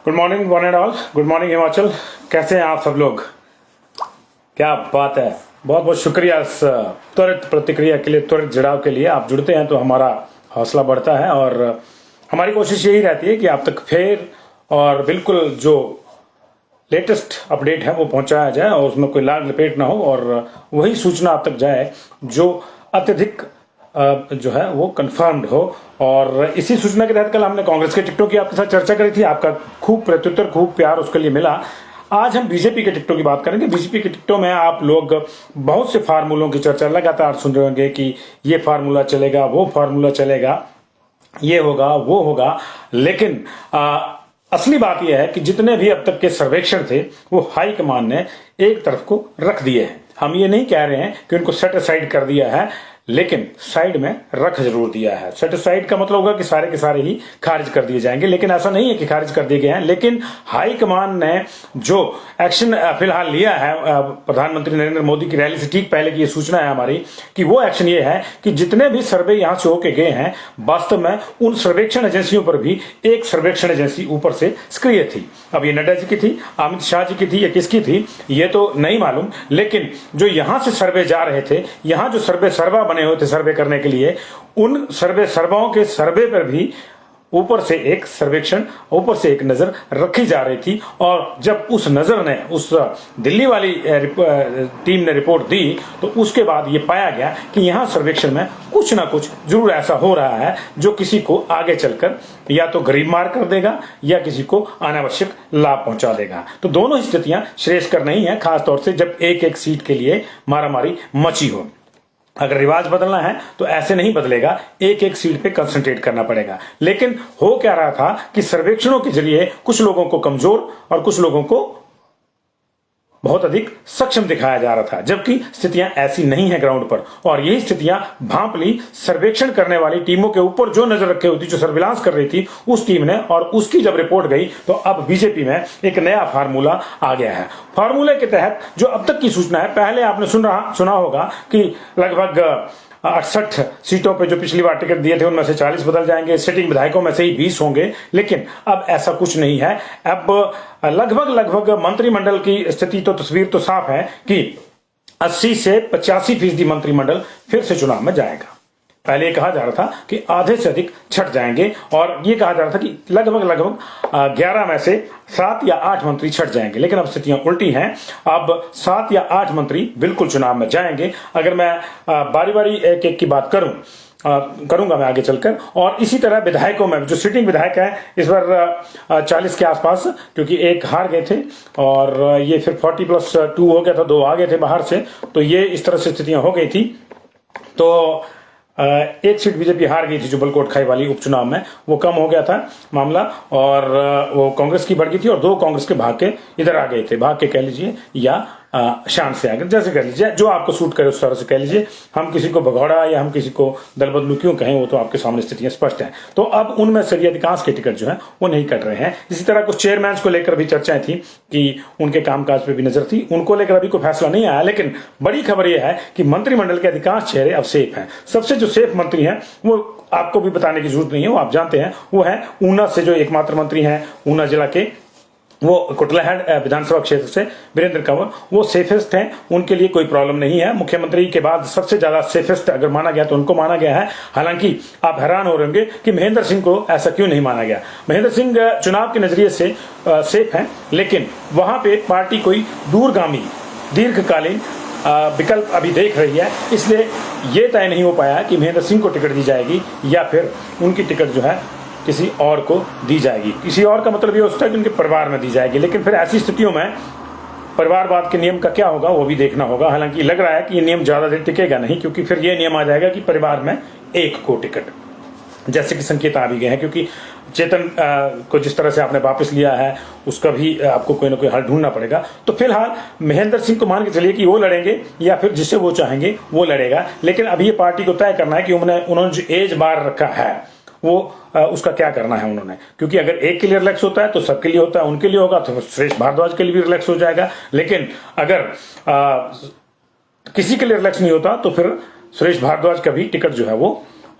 Good morning one and all. Good morning Himachal. कैसे हैं आप सब लोग? क्या बात है। बहुत बहुत शुक्रिया इस त्वरित प्रतिक्रिया के लिए, त्वरित जुड़ाव के लिए। आप जुड़ते हैं तो हमारा हौसला बढ़ता है और हमारी कोशिश यही रहती है कि आप तक फेर और बिल्कुल जो लेटेस्ट अपडेट है वो पहुंचाया जाए और उसमें कोई लाग लपेट ना हो और वही सूचना आप तक जाए जो अत्यधिक जो है वो कंफर्म्ड हो। और इसी सूचना के तहत कल हमने कांग्रेस के टिकटों की आपके साथ चर्चा करी थी। आपका खूब प्रत्युत्तर, खूब प्यार उसके लिए मिला। आज हम बीजेपी के टिकटों की बात करेंगे। बीजेपी के टिकटों में आप लोग बहुत से फार्मूलों की चर्चा लगातार सुन रहे होंगे कि ये फार्मूला चलेगा, वो फार्मूला चलेगा, ये होगा, वो होगा। लेकिन असली बात यह है कि जितने भी अब तक के सर्वेक्षण थे वो हाईकमान ने एक तरफ को रख दिए हैं। हम ये नहीं कह रहे हैं कि उनको सेट असाइड कर दिया है, लेकिन साइड में रख जरूर दिया है। सेट असाइड का मतलब होगा कि सारे के सारे ही खारिज कर दिए जाएंगे, लेकिन ऐसा नहीं है कि खारिज कर दिए गए हैं। लेकिन हाईकमान ने जो एक्शन फिलहाल लिया है, प्रधानमंत्री नरेंद्र मोदी की रैली से ठीक पहले की ये सूचना है हमारी कि वो एक्शन ये है कि जितने भी सर्वे यहां से होके गए हैं, वास्तव में उन सर्वेक्षण एजेंसियों पर भी एक सर्वेक्षण एजेंसी ऊपर से सक्रिय थी। अब ये नड्डा जी की थी, अमित शाह जी की थी, या किसकी थी ये तो नहीं मालूम, लेकिन जो यहां से सर्वे जा रहे थे, यहां जो सर्वा बने हुए थे सर्वे करने के लिए, उन सर्वाओं के सर्वे पर भी ऊपर से एक सर्वेक्षण, ऊपर से एक नजर रखी जा रही थी। और जब उस नजर ने, उस दिल्ली वाली टीम ने रिपोर्ट दी तो उसके बाद ये पाया गया कि यहां सर्वेक्षण में कुछ ना कुछ जरूर ऐसा हो रहा है जो किसी को आगे चलकर या तो गरीब मार कर देगा या किसी को अनावश्यक लाभ पहुंचा देगा। तो दोनों स्थितियां श्रेयस्कर नहीं है, खासतौर से जब एक एक सीट के लिए मारामारी मची हो। अगर रिवाज बदलना है तो ऐसे नहीं बदलेगा, एक एक सीट पे कंसंट्रेट करना पड़ेगा। लेकिन हो क्या रहा था कि सर्वेक्षणों के जरिए कुछ लोगों को कमजोर और कुछ लोगों को बहुत अधिक सक्षम दिखाया जा रहा था, जबकि स्थितियां ऐसी नहीं है ग्राउंड पर। और यही स्थितियां भांप ली सर्वेक्षण करने वाली टीमों के ऊपर जो नजर रखे हुई थी, जो सर्विलांस कर रही थी उस टीम ने। और उसकी जब रिपोर्ट गई तो अब बीजेपी में एक नया फार्मूला आ गया है। फार्मूले के तहत जो अब तक की सूचना है, पहले आपने सुना होगा कि लगभग 68 सीटों पे जो पिछली बार टिकट दिए थे उनमें से 40 बदल जाएंगे, सिटिंग विधायकों में से ही 20 होंगे। लेकिन अब ऐसा कुछ नहीं है। अब लगभग मंत्रिमंडल की स्थिति तो, तस्वीर तो साफ है कि 80 से 85% मंत्रिमंडल फिर से चुनाव में जाएगा। पहले कहा जा रहा था कि आधे से अधिक छट जाएंगे और ये कहा जा रहा था कि लगभग 11 में से 7 या 8 मंत्री छट जाएंगे। लेकिन अब स्थितियां उल्टी हैं। अब 7 या 8 मंत्री बिल्कुल चुनाव में जाएंगे। अगर मैं बारी बारी एक एक की बात करूंगा मैं आगे चलकर। और इसी तरह विधायकों में जो सिटिंग विधायक है इस बार 40 के आसपास, क्योंकि एक हार गए थे और ये फिर 40+2 हो गया था, 2 आ गए थे बाहर से। तो ये इस तरह से स्थितियां हो गई थी। तो एक सीट बीजेपी हार गई थी जो बलकोट खाई वाली उपचुनाव में, वो कम हो गया था मामला और वो कांग्रेस की बढ़ गई थी और 2 कांग्रेस के भाग के इधर आ गए थे, भाग के कह लीजिए या शान से आगे, जैसे कह लीजिए, जो आपको सूट करे उस तरह से कह लीजिए। हम किसी को भगौड़ा या हम किसी को दल बदलू क्यों कहें, वो तो आपके सामने स्थितियां स्पष्ट हैं। तो अब उनमें से अधिकांश के टिकट जो है वो नहीं कट रहे हैं। इसी तरह कुछ चेयरमैन को लेकर भी चर्चाएं थी कि उनके कामकाज पे भी नजर थी, उनको लेकर अभी कोई फैसला नहीं आया। लेकिन बड़ी खबर यह है कि मंत्रिमंडल के अधिकांश चेहरे अब सेफ हैं। सबसे जो सेफ मंत्री हैं वो आपको भी बताने की जरूरत नहीं है, वो आप जानते हैं, वो है ऊना से जो एकमात्र मंत्री हैं, ऊना जिला के, वो कुटलाहट विधानसभा क्षेत्र से वीरेंद्र कंवर, वो सेफेस्ट हैं। उनके लिए कोई प्रॉब्लम नहीं है। मुख्यमंत्री के बाद सबसे ज्यादा सेफेस्ट अगर माना गया तो उनको माना गया है। हालांकि आप हैरान हो रहे होंगे कि महेंद्र सिंह को ऐसा क्यों नहीं माना गया। महेंद्र सिंह चुनाव के नजरिए से सेफ हैं, लेकिन वहां पे पार्टी कोई दूरगामी दीर्घकालीन विकल्प अभी देख रही है। इसलिए यह तय नहीं हो पाया कि महेंद्र सिंह को टिकट दी जाएगी या फिर उनकी टिकट जो है किसी और को दी जाएगी। किसी और का मतलब ये होता है कि उनके परिवार में दी जाएगी। लेकिन फिर ऐसी स्थितियों में परिवारवाद के नियम का क्या होगा वो भी देखना होगा। हालांकि लग रहा है कि ये नियम ज्यादा देर टिकेगा नहीं, क्योंकि फिर ये नियम आ जाएगा कि परिवार में एक को टिकट, जैसे कि संकेत आ भी गए हैं। क्योंकि चेतन को जिस तरह से आपने वापस लिया है उसका भी आपको कोई ना कोई हल ढूंढना पड़ेगा। तो फिलहाल महेंद्र सिंह को मान के चलिए कि वो लड़ेंगे या फिर जिससे वो चाहेंगे वो लड़ेगा। लेकिन अभी ये पार्टी को तय करना है कि उन्होंने जो एज बार रखा है वो उसका क्या करना है उन्होंने। क्योंकि अगर एक के लिए रिलैक्स होता है तो सबके लिए होता है, उनके लिए होगा तो सुरेश भारद्वाज के लिए भी रिलैक्स हो जाएगा। लेकिन अगर किसी के लिए रिलैक्स नहीं होता तो फिर सुरेश भारद्वाज का भी टिकट जो है वो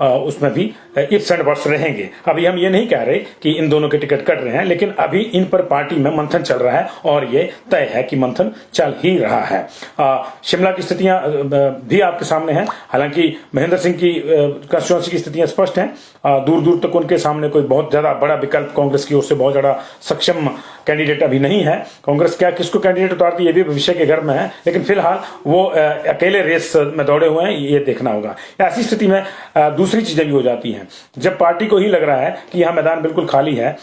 उसमें भी इफ्स एंड बट्स रहेंगे। अभी हम ये नहीं कह रहे कि इन दोनों के टिकट कट रहे हैं, लेकिन अभी इन पर पार्टी में मंथन चल रहा है और ये तय है कि मंथन चल ही रहा है। शिमला की स्थितियां भी आपके सामने हैं। हालांकि महेंद्र सिंह की कंस्टिट्यूंसी की स्थितियां स्पष्ट हैं। दूर दूर तक उनके सामने कोई बहुत ज्यादा बड़ा विकल्प कांग्रेस की ओर से बहुत ज्यादा सक्षम कैंडिडेट अभी नहीं है। कांग्रेस क्या किसको कैंडिडेट उतारती है ये भी भविष्य के घर में है, लेकिन फिलहाल वो अकेले रेस में दौड़े हुए हैं, ये देखना होगा। ऐसी स्थिति में दूसरी चीजें भी हो जाती हैं। जब पार्टी को ही लग रहा है कि यह मैदान बिल्कुल खाली है,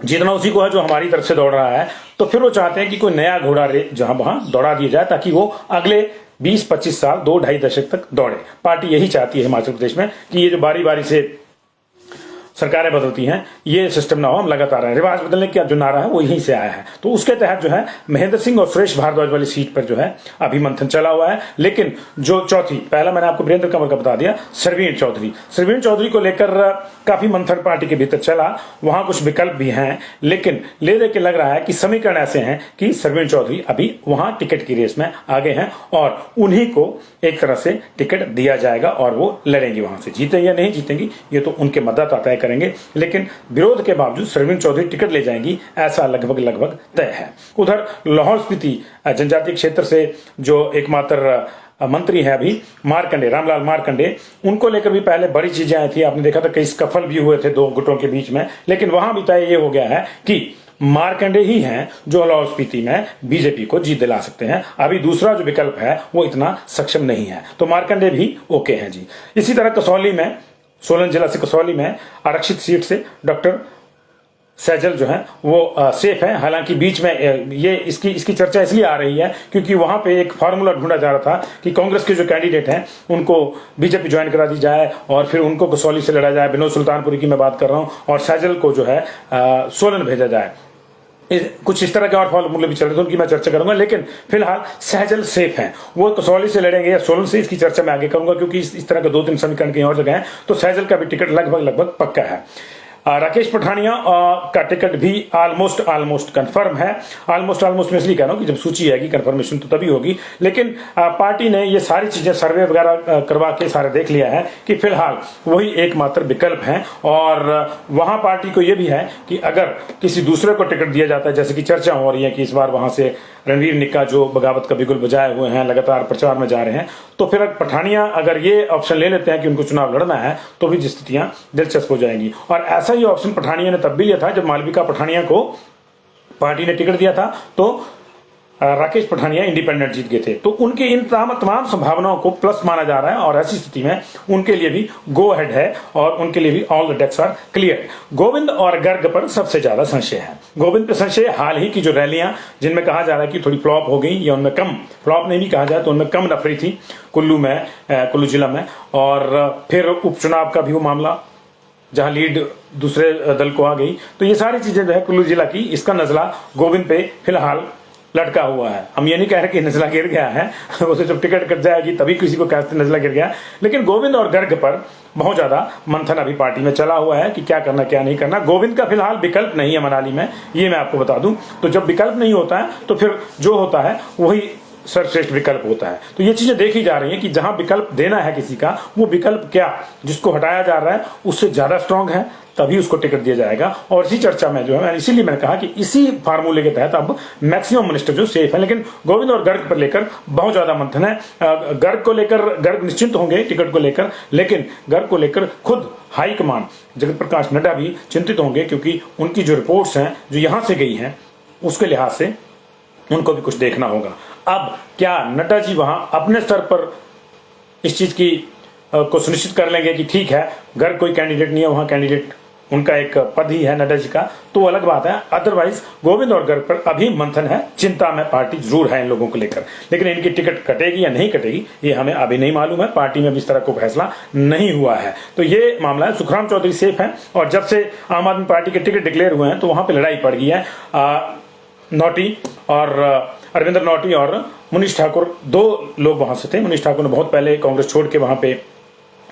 जीतना उसी को है जो हमारी तरफ से दौड़ रहा है, तो फिर वो चाहते हैं कि कोई नया घोड़ा जहां वहां दौड़ा दिया जाए ताकि वो अगले 20-25 साल 2-2.5 दशक तक दौड़े। पार्टी यही चाहती है हिमाचल प्रदेश में कि ये जो बारी बारी से सरकारें बदलती हैं ये सिस्टम ना हो, हम लगातार रहे। रिवाज बदलने का जो नारा है वो यहीं से आया है। तो उसके तहत जो है महेंद्र सिंह और सुरेश भारद्वाज वाली सीट पर जो है अभी मंथन चला हुआ है। लेकिन जो चौथी, पहला मैंने आपको वीरेंद्र कंवर का बता दिया, सरवीण चौधरी को लेकर काफी मंथन पार्टी के भीतर चला। वहां कुछ विकल्प भी हैं, लेकिन ले दे के लग रहा है कि समीकरण ऐसे हैं कि सरवीण चौधरी अभी वहां टिकट की रेस में आगे हैं और उन्हीं को एक तरह से टिकट दिया जाएगा और वो लड़ेंगे। वहां से जीते या नहीं जीतेंगी ये तो उनके मतदाता तय करेंगे, लेकिन विरोध के बावजूद सरवीण चौधरी टिकट ले जाएंगी ऐसा लगभग तय है। उधर लाहौल स्पीति जनजातीय क्षेत्र से जो एकमात्र मंत्री है अभी रामलाल मारकंडे, उनको लेकर भी पहले बड़ी चीजें आई थी। आपने देखा था कई स्कफल भी हुए थे दो गुटों के बीच में, लेकिन वहां भी तय ये हो गया है कि मारकंडे ही हैं जो लाहौल स्पीति में बीजेपी को जीत दिला सकते हैं। अभी दूसरा जो विकल्प है वो इतना सक्षम नहीं है, तो मारकंडे भी ओके हैं जी। इसी तरह कसौली में, सोलन जिला से कसौली में आरक्षित सीट से डॉक्टर सैजल जो है वो सेफ है। हालांकि बीच में ये इसकी चर्चा इसलिए आ रही है क्योंकि वहां पे एक फार्मूला ढूंढा जा रहा था कि कांग्रेस के जो कैंडिडेट हैं उनको बीजेपी ज्वाइन करा दी जाए और फिर उनको कसौली से लड़ा जाए। विनोद सुल्तानपुरी की मैं बात कर रहा हूं, और सैजल को जो है सोलन भेजा जाए। कुछ इस तरह के और फॉर्मूले भी चल रहे थे, उनकी मैं चर्चा करूंगा, लेकिन फिलहाल सैजल सेफ हैं। वो कसौली से लड़ेंगे या सोलन से, इसकी चर्चा मैं आगे करूंगा क्योंकि इस तरह के 2-3 समीकरण कहीं और जगह हैं। तो सैजल का भी टिकट लगभग पक्का है। राकेश पठानिया का टिकट भी ऑलमोस्ट कंफर्म है। ऑलमोस्ट मैं इसलिए कह रहा हूं कि जब सूची आएगी कंफर्मेशन तो तभी होगी, लेकिन पार्टी ने ये सारी चीजें सर्वे वगैरह करवा के सारे देख लिया है कि फिलहाल वही एकमात्र विकल्प है। और वहां पार्टी को यह भी है कि अगर किसी दूसरे को टिकट दिया जाता है, जैसे कि चर्चा हो रही है कि इस बार वहां से रणवीर निक्का जो बगावत का बिगुल बजाए हुए हैं, लगातार प्रचार में जा रहे हैं, तो फिर पठानिया अगर ये ऑप्शन ले लेते हैं कि उनको चुनाव लड़ना है तो भी स्थितियां दिलचस्प हो जाएंगी। और ऐसा ही ऑप्शन पठानिया ने तब भी लिया था जब मालविका पठानिया को पार्टी ने टिकट दिया था, तो राकेश पठानिया इंडिपेंडेंट जीत गए थे। तो उनके इन तमाम संभावनाओं को प्लस माना जा रहा है और ऐसी स्थिति में उनके लिए भी गो हेड है और उनके लिए भी all the decks are clear. Govind और गर्ग पर सबसे ज्यादा संशय है। गोविंद पर संशय, हाल ही की जो रैलियां जिनमें कहा जा रहा है कि थोड़ी फ्लॉप हो गई या उनमें कम, फ्लॉप नहीं भी कहा जाए तो उनमें कम नफरी थी कुल्लू जिला में, और फिर उपचुनाव का भी वो मामला जहां लीड दूसरे दल को आ गई, तो ये सारी चीजें जो है कुल्लू जिला की, इसका नजला गोविंद पे फिलहाल लटका हुआ है। हम ये नहीं कह रहे कि नजला गिर गया है, वो तो जब टिकट कट जाएगी तभी किसी को कहते नजला गिर गया, लेकिन गोविंद और गर्ग पर बहुत ज्यादा मंथन अभी पार्टी में चला हुआ है कि क्या करना क्या नहीं करना। गोविंद का फिलहाल विकल्प नहीं है मनाली में, ये मैं आपको बता दूं। तो जब विकल्प नहीं होता है तो फिर जो होता है वही सर्वश्रेष्ठ विकल्प होता है। तो ये चीजें देखी जा रही हैं कि जहां विकल्प देना है किसी का, वो विकल्प क्या जिसको हटाया जा रहा है उससे ज्यादा स्ट्रांग है, तभी उसको टिकट दिया जाएगा। और इसी चर्चा में जो है, इसीलिए मैंने कहा कि इसी फार्मूले के तहत अब मैक्सिमम मिनिस्टर जो सेफ है, लेकिन गोविंद और गर्ग पर लेकर बहुत ज्यादा मंथन है। गर्ग निश्चिंत होंगे टिकट को लेकर, लेकिन गर्ग को लेकर खुद हाईकमान जगत प्रकाश नड्डा भी चिंतित होंगे, क्योंकि उनकी जो रिपोर्ट्स हैं जो यहां से गई हैं उसके लिहाज से उनको भी कुछ देखना होगा। अब क्या नड्डा जी वहां अपने स्तर पर इस चीज की को सुनिश्चित कर लेंगे कि ठीक है गर्ग कोई कैंडिडेट नहीं है, वहां कैंडिडेट उनका एक पद ही है नड्डा जी का, तो अलग बात है। अदरवाइज गोविंद और गर्ग पर अभी मंथन है, चिंता में पार्टी जरूर है इन लोगों को लेकर, लेकिन इनकी टिकट कटेगी या नहीं कटेगी ये हमें अभी नहीं मालूम है। पार्टी में भी इस तरह को फैसला नहीं हुआ है, तो ये मामला है। सुखराम चौधरी सेफ है, और जब से आम आदमी पार्टी के टिकट डिक्लेयर हुए हैं तो वहां पर लड़ाई पड़ गई है। नौटी और अरविंदर नौटी और मुनीष ठाकुर, दो लोग वहां से थे। मुनीष ठाकुर ने बहुत पहले कांग्रेस छोड़ के वहां पे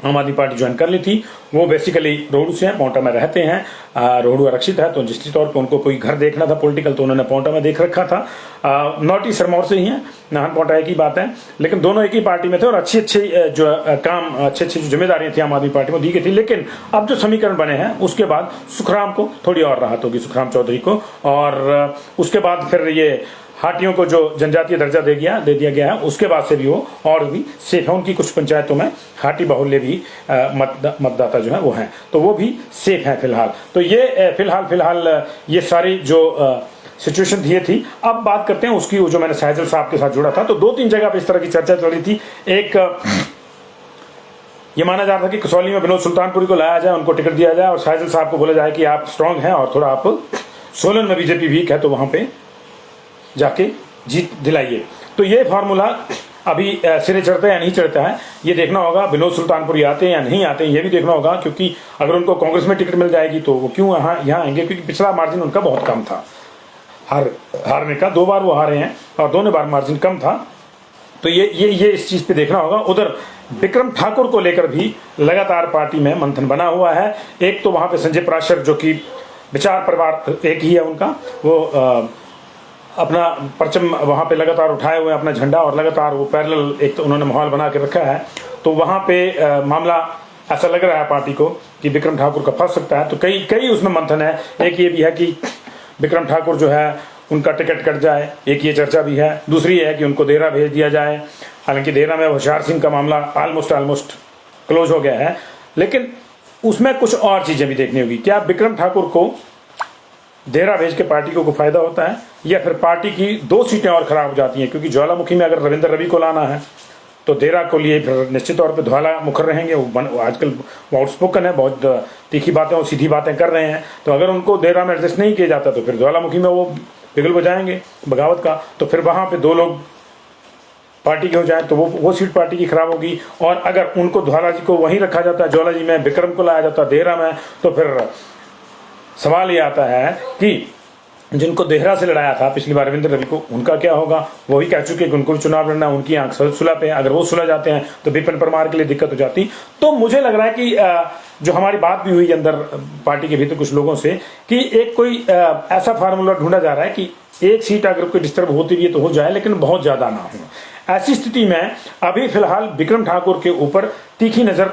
आम आदमी पार्टी ज्वाइन कर ली थी। वो बेसिकली रोहडू से हैं, पौंटा में रहते हैं। रोहडू आरक्षित है, तो निश्चित तौर पर उनको कोई घर देखना था पॉलिटिकल, तो उन्होंने पौंटा में देख रखा था। नॉट ही सिरमौर से ही हैं, नाहन पौंटा एक ही बात है, लेकिन दोनों एक ही पार्टी में थे और अच्छी जो काम, अच्छी जो जिम्मेदारियां थी आम आदमी पार्टी में दी गई थी। लेकिन अब जो समीकरण बने हैं उसके बाद सुखराम को थोड़ी और राहत होगी, सुखराम चौधरी को, और उसके बाद फिर ये हाटियों को जो जनजातीय दर्जा दे दिया गया है, उसके बाद से भी वो और भी सेफ है। उनकी कुछ पंचायतों में हाटी बाहुल्य भी मतदाता जो है वो हैं, तो वो भी सेफ है फिलहाल। तो ये फिलहाल ये सारी जो सिचुएशन ये थी। अब बात करते हैं उसकी, जो मैंने सहजल साहब के साथ जुड़ा था, तो 2-3 जगह पे इस तरह की चर्चा चल रही थी। एक ये माना जा रहा था कि कसौली में विनोद सुल्तानपुरी को लाया जाए, उनको टिकट दिया जाए और सहजल साहब को बोला जाए कि आप स्ट्रांग हैं और थोड़ा आप सोलन में बीजेपी वीक है, तो वहां पे जाके जीत दिलाइए। तो ये फार्मूला अभी सिरे चढ़ता है या नहीं चढ़ता है, ये देखना होगा। विनोद सुल्तानपुरी आते हैं या नहीं आते हैं, ये भी देखना होगा, क्योंकि अगर उनको कांग्रेस में टिकट मिल जाएगी तो वो क्यों यहाँ आएंगे, क्योंकि पिछला मार्जिन उनका बहुत कम था हारने का। 2 बार वो हारे हैं और दोनों बार मार्जिन कम था। तो ये इस चीज पे देखना होगा। उधर विक्रम ठाकुर को लेकर भी लगातार पार्टी में मंथन बना हुआ है। एक तो वहां पे संजय पराशर, जो कि विचार परिवार एक ही है उनका, वो अपना परचम वहाँ पे लगातार उठाए हुए अपना झंडा, और लगातार वो पैरेलल एक तो उन्होंने माहौल बना के रखा है। तो वहाँ पे मामला ऐसा लग रहा है पार्टी को कि विक्रम ठाकुर का फंस सकता है। तो कई उसमें मंथन है। एक ये भी है कि विक्रम ठाकुर जो है उनका टिकट कट जाए, एक ये चर्चा भी है। दूसरी है कि उनको देहरा भेज दिया जाए। हालांकि देहरा में होशियार सिंह का मामला ऑलमोस्ट क्लोज हो गया है, लेकिन उसमें कुछ और चीजें भी देखनी होगी। क्या विक्रम ठाकुर को देहरा भेज के पार्टी को फायदा होता है, या फिर पार्टी की 2 सीटें और खराब हो जाती हैं? क्योंकि ज्वालामुखी में अगर रविंद्र रवि को लाना है तो देहरा को लिए फिर निश्चित तौर पे धौला मुखर रहेंगे। वो आजकल आउटस्पोकन है, बहुत तीखी बातें और सीधी बातें कर रहे हैं। तो अगर उनको देहरा में एडजस्ट नहीं किया जाता तो फिर ज्वालामुखी में वो बिगल बजाएंगे बगावत का, तो फिर वहां पे 2 लोग पार्टी के हो जाए तो वो सीट पार्टी की खराब होगी। और अगर उनको धौला जी को वहीं रखा जाता है, ज्वाला जी में विक्रम को लाया जाता देहरा में, तो फिर सवाल ये आता है कि जिनको देहरा से लड़ाया था पिछली बार रविंद्र रवि को, उनका क्या होगा? वो भी कह चुके कि उनको भी चुनाव लड़ना, उनकी आंख सुलह पे। अगर वो सुलह जाते हैं तो विपिन परमार के लिए दिक्कत हो जाती। तो मुझे लग रहा है कि जो हमारी बात भी हुई अंदर पार्टी के भीतर कुछ लोगों से, कि एक कोई ऐसा फार्मूला ढूंढा जा रहा है कि एक सीट अगर कोई डिस्टर्ब होती भी है तो हो जाए, लेकिन बहुत ज्यादा ना हो। ऐसी स्थिति में अभी फिलहाल विक्रम ठाकुर के ऊपर तीखी नजर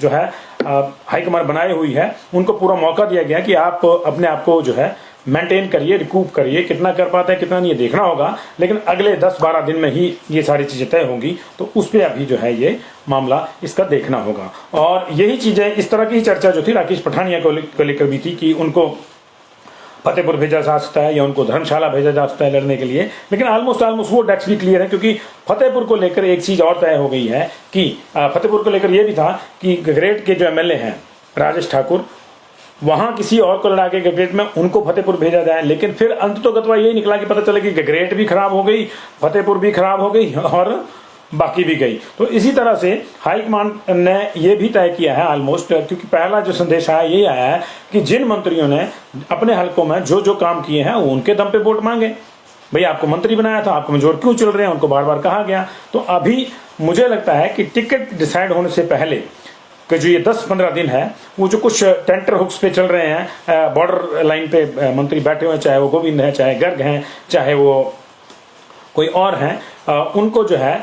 जो है हाईकमान बनाए हुई है। उनको पूरा मौका दिया गया कि आप अपने आप को जो है मेंटेन करिए, रिकूप करिए। कितना कर पाता है कितना नहीं, ये देखना होगा, लेकिन अगले 10-12 दिन में ही ये सारी चीजें तय होंगी। तो उस पर अभी जो है ये मामला इसका देखना होगा। और यही चीजें, इस तरह की चर्चा जो थी राकेश पठानिया को लेकर भी थी कि उनको फतेहपुर भेजा जा सकता है या उनको धर्मशाला भेजा जा सकता है लड़ने के लिए। लेकिन ऑलमोस्ट वो डेस्क भी क्लियर है, क्योंकि फतेहपुर को लेकर एक चीज और तय हो गई है कि फतेहपुर को लेकर यह भी था कि गगरेट के जो एमएलए हैं राजेश ठाकुर, वहां किसी और को लड़ा के गगरेट में उनको फतेहपुर भेजा जाए। लेकिन फिर अंततोगत्वा यही निकला कि पता चला कि गगरेट भी खराब हो गई, फतेहपुर भी खराब हो गई और बाकी भी गई। तो इसी तरह से हाईकमान ने यह भी तय किया है ऑलमोस्ट, क्योंकि पहला जो संदेश आया यही आया है कि जिन मंत्रियों ने अपने हलकों में जो काम किए हैं वो उनके दम पे वोट मांगे। भाई आपको मंत्री बनाया था, आपको कमजोर क्यों चल रहे हैं, उनको बार बार कहा गया। तो अभी मुझे लगता है कि टिकट डिसाइड होने से पहले कि जो ये 10-15 दिन है, वो जो कुछ टेंटर हुक्स पे चल रहे हैं, बॉर्डर लाइन पे मंत्री बैठे हुए हैं, चाहे वो गोविंद है, चाहे गर्ग हैं, चाहे वो कोई और हैं, उनको जो है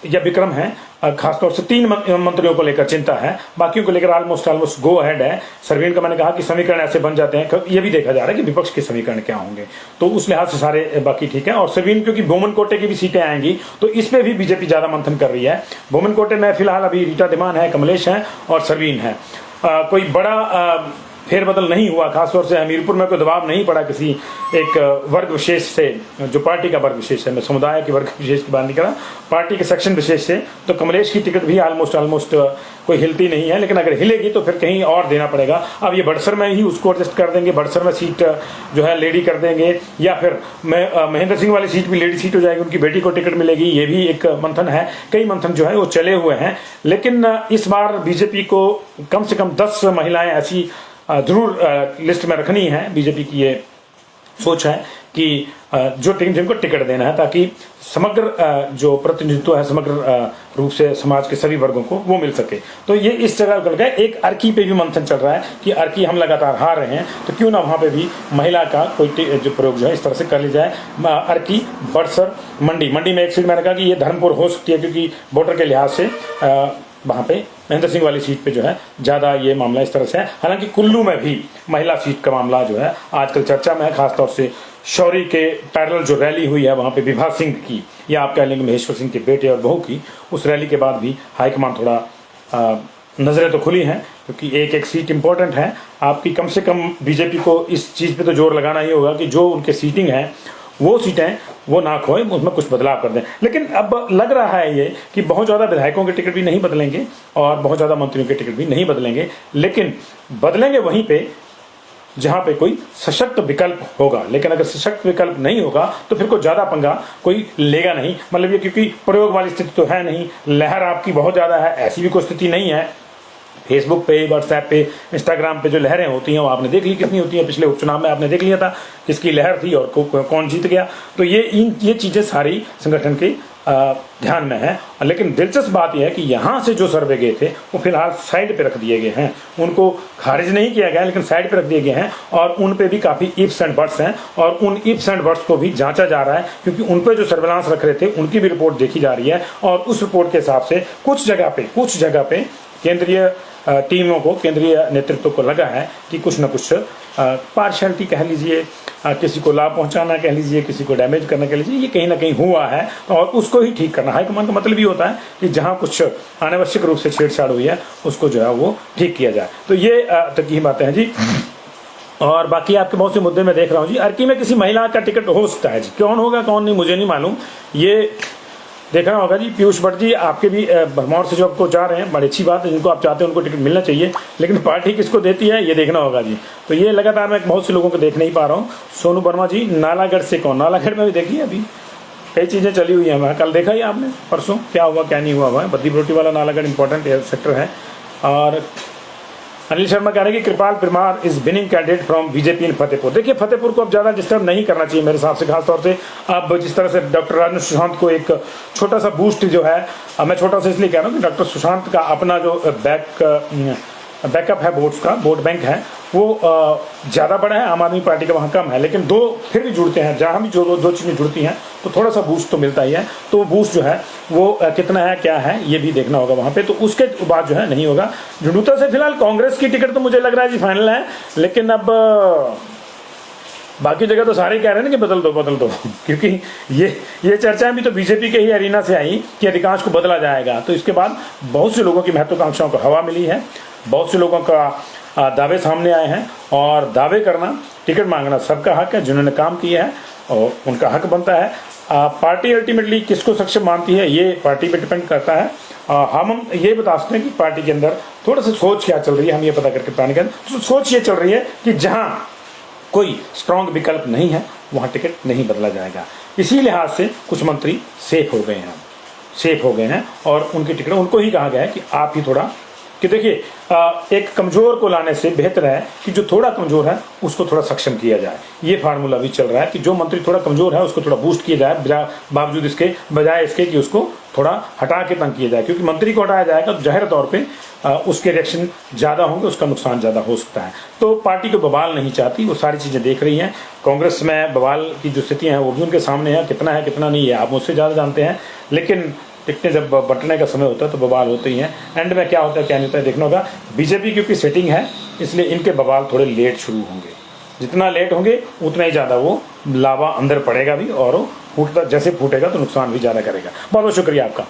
या विक्रम है, खासतौर से 3 मंत्रियों को लेकर चिंता है। बाकियों को लेकर ऑलमोस्ट गो अहेड है। सरवीन का मैंने कहा कि समीकरण ऐसे बन जाते हैं, ये भी देखा जा रहा है कि विपक्ष के समीकरण क्या होंगे। तो उस लिहाज से सारे बाकी ठीक है। और सरवीन क्योंकि बोमन कोटे की भी सीटें आएंगी, तो इसमें भी बीजेपी ज्यादा मंथन कर रही है। बोमन कोटे में फिलहाल अभी रीटा धीमान है, कमलेश है और सरवीन है। कोई बड़ा फेरबदल नहीं हुआ, खासतौर से हमीरपुर में कोई दबाव नहीं पड़ा किसी एक वर्ग विशेष से, जो पार्टी का वर्ग विशेष है। मैं समुदाय के वर्ग विशेष की बात नहीं कर रहा, पार्टी के सेक्शन विशेष से। तो कमलेश की टिकट भी ऑलमोस्ट कोई हिलती नहीं है, लेकिन अगर हिलेगी तो फिर कहीं और देना पड़ेगा। अब ये बड़सर में ही उसको एडजस्ट कर देंगे, बड़सर में सीट जो है लेडी कर देंगे, या फिर महेंद्र सिंह वाली सीट भी लेडी सीट हो जाएगी, उनकी बेटी को टिकट मिलेगी। ये भी एक मंथन है। कई मंथन जो है वो चले हुए हैं। लेकिन इस बार बीजेपी को कम से कम 10 महिलाएं ऐसी जरूर लिस्ट में रखनी है। बीजेपी की ये सोच है कि जो टीम जिनको टिकट देना है, ताकि समग्र जो प्रतिनिधित्व है समग्र रूप से समाज के सभी वर्गों को वो मिल सके। तो ये इस जगह कर गया। एक अर्की पे भी मंथन चल रहा है कि अर्की हम लगातार हार रहे हैं, तो क्यों ना वहाँ पे भी महिला का कोई जो प्रयोग जो है इस तरह से कर ली जाए। अर्की, बड़सर, मंडी में एक सीट मैंने कहा कि ये धर्मपुर हो सकती है, क्योंकि वोटर के लिहाज से वहाँ पे महेंद्र सिंह वाली सीट पे जो है ज़्यादा ये मामला इस तरह से है। हालांकि कुल्लू में भी महिला सीट का मामला जो है आजकल चर्चा में है, खासतौर से शौरी के पैरेलल जो रैली हुई है वहाँ पे विभा सिंह की, या आप कह लेंगे महेश्वर सिंह के बेटे और बहू की, उस रैली के बाद भी हाईकमान थोड़ा नज़रें तो खुली हैं, क्योंकि एक सीट इंपॉर्टेंट है आपकी। कम से कम बीजेपी को इस चीज़ पे तो जोर लगाना ही होगा कि जो उनके सीटिंग है वो सीटें वो ना खोए, उसमें कुछ बदलाव कर दें। लेकिन अब लग रहा है ये कि बहुत ज़्यादा विधायकों के टिकट भी नहीं बदलेंगे और बहुत ज़्यादा मंत्रियों के टिकट भी नहीं बदलेंगे, लेकिन बदलेंगे वहीं पे जहाँ पे कोई सशक्त विकल्प होगा। लेकिन अगर सशक्त विकल्प नहीं होगा तो फिर कोई ज़्यादा पंगा कोई लेगा नहीं। मतलब ये क्योंकि प्रयोग वाली स्थिति तो है नहीं, लहर आपकी बहुत ज़्यादा है, ऐसी भी कोई स्थिति नहीं है। फेसबुक पे, व्हाट्सएप पे, इंस्टाग्राम पे जो लहरें होती हैं वो आपने देख ली कितनी होती हैं। पिछले उपचुनाव में आपने देख लिया था किसकी लहर थी और कौन जीत गया। तो ये चीज़ें सारी संगठन के ध्यान में है। लेकिन दिलचस्प बात यह है कि यहाँ से जो सर्वे गए थे वो फिलहाल साइड पे रख दिए गए हैं, उनको खारिज नहीं किया गया लेकिन साइड पे रख दिए गए हैं, और उन पे भी काफ़ी इफ्स एंड बट्स हैं, और उन इफ्स एंड बट्स को भी जांचा जा रहा है, क्योंकि उन पे जो सर्वेलांस रख रहे थे उनकी भी रिपोर्ट देखी जा रही है। और उस रिपोर्ट के हिसाब से कुछ जगह पे केंद्रीय टीमों को, केंद्रीय नेतृत्व को लगा है कि कुछ न कुछ पार्शियलिटी कह लीजिए, किसी को लाभ पहुंचाना कह लीजिए, किसी को डैमेज करना कह लीजिए, ये कहीं ना कहीं हुआ है और उसको ही ठीक करना। हाईकमान का मतलब ये होता है कि जहां कुछ अनावश्यक रूप से छेड़छाड़ हुई है उसको जो है वो ठीक किया जाए। तो ये तक की बातें हैं जी। और बाकी आपके बहुत से मुद्दे मैं देख रहा हूँ जी। अर्की में किसी महिला का टिकट हो सकता है जी, कौन होगा कौन नहीं मुझे नहीं मालूम, ये देखना होगा जी। पीयूष भट्ट जी आपके भी भरमौर से जो आपको जा रहे हैं, बड़ी अच्छी बात है, जिनको आप चाहते हैं उनको टिकट मिलना चाहिए, लेकिन पार्टी किसको देती है ये देखना होगा जी। तो ये लगातार मैं बहुत से लोगों को देख नहीं पा रहा हूँ। सोनू वर्मा जी नालागढ़ से कौन, नालागढ़ में भी देखिए अभी कई चीज़ें चली हुई हैं, मैं कल देखा ही आपने, परसों क्या हुआ क्या नहीं हुआ है। बद्दी बरोटी वाला नालागढ़ इंपॉर्टेंट सेक्टर है। और अनिल शर्मा कह रहे हैं कि Kripal Parmar is winning candidate from BJP in Fatehpur. देखिए फतेहपुर को अब ज़्यादा डिस्टर्ब नहीं करना चाहिए मेरे हिसाब से, खासतौर से अब जिस तरह से डॉक्टर राजेंद्र सुशांत को एक छोटा सा बूस्ट जो है, मैं छोटा सा इसलिए कह रहा हूँ कि डॉक्टर सुशांत का अपना जो बैकअप है वोट्स का, वोट बैंक है, वो ज़्यादा बड़ा है, आम आदमी पार्टी का वहाँ कम है, लेकिन दो फिर भी जुड़ते हैं, जहाँ भी जो दो चीज़ें जुड़ती हैं तो थोड़ा सा बूस्ट तो मिलता ही है। तो बूस्ट जो है वो कितना है क्या है ये भी देखना होगा वहाँ पे। तो उसके बाद जो है नहीं होगा। झुंडूता से फिलहाल कांग्रेस की टिकट तो मुझे लग रहा है जी फाइनल है, लेकिन अब बाकी जगह तो सारे कह रहे हैं ना कि बदल दो क्योंकि ये चर्चाएं भी तो बीजेपी के ही अरीना से आई कि अधिकांश को बदला जाएगा। तो इसके बाद बहुत से लोगों की महत्वाकांक्षाओं को हवा मिली है, बहुत से लोगों का दावे सामने आए हैं, और दावे करना, टिकट मांगना सबका हक है, जिन्होंने काम किया है और उनका हक बनता है। पार्टी अल्टीमेटली किसको सक्षम मानती है ये पार्टी पे डिपेंड करता है। हम ये बता सकते हैं कि पार्टी के अंदर थोड़ा सा सोच क्या चल रही है, हम ये पता करके पाने के अंदर सोच ये चल रही है कि जहाँ कोई स्ट्रॉन्ग विकल्प नहीं है वहाँ टिकट नहीं बदला जाएगा। इसी लिहाज से कुछ मंत्री सेफ हो गए हैं और उनकी टिकट उनको ही कहा गया है कि आप ही थोड़ा, कि देखिए एक कमज़ोर को लाने से बेहतर है कि जो थोड़ा कमज़ोर है उसको थोड़ा सक्षम किया जाए। ये फार्मूला भी चल रहा है कि जो मंत्री थोड़ा कमज़ोर है उसको थोड़ा बूस्ट किया जाए, बावजूद इसके बजाय इसके कि उसको थोड़ा हटा के तंग किया जाए, क्योंकि मंत्री को हटाया जाएगा तो जाहिर तौर पे उसके रिएक्शन ज़्यादा होंगे, उसका नुकसान ज़्यादा हो सकता है। तो पार्टी को बवाल नहीं चाहती, वो सारी चीज़ें देख रही हैं। कांग्रेस में बवाल की जो स्थितियाँ हैं वो भी उनके सामने है, कितना है कितना नहीं है आप मुझसे ज़्यादा जानते हैं, लेकिन टिकटें जब बंटने का समय होता है तो बवाल होते ही हैं। एंड में क्या होता है क्या नहीं होता है देखना होगा। बीजेपी क्योंकि सेटिंग है इसलिए इनके बवाल थोड़े लेट शुरू होंगे, जितना लेट होंगे उतना ही ज़्यादा वो लावा अंदर पड़ेगा भी, और वो फूटता जैसे फूटेगा तो नुकसान भी ज़्यादा करेगा। बहुत बहुत शुक्रिया आपका।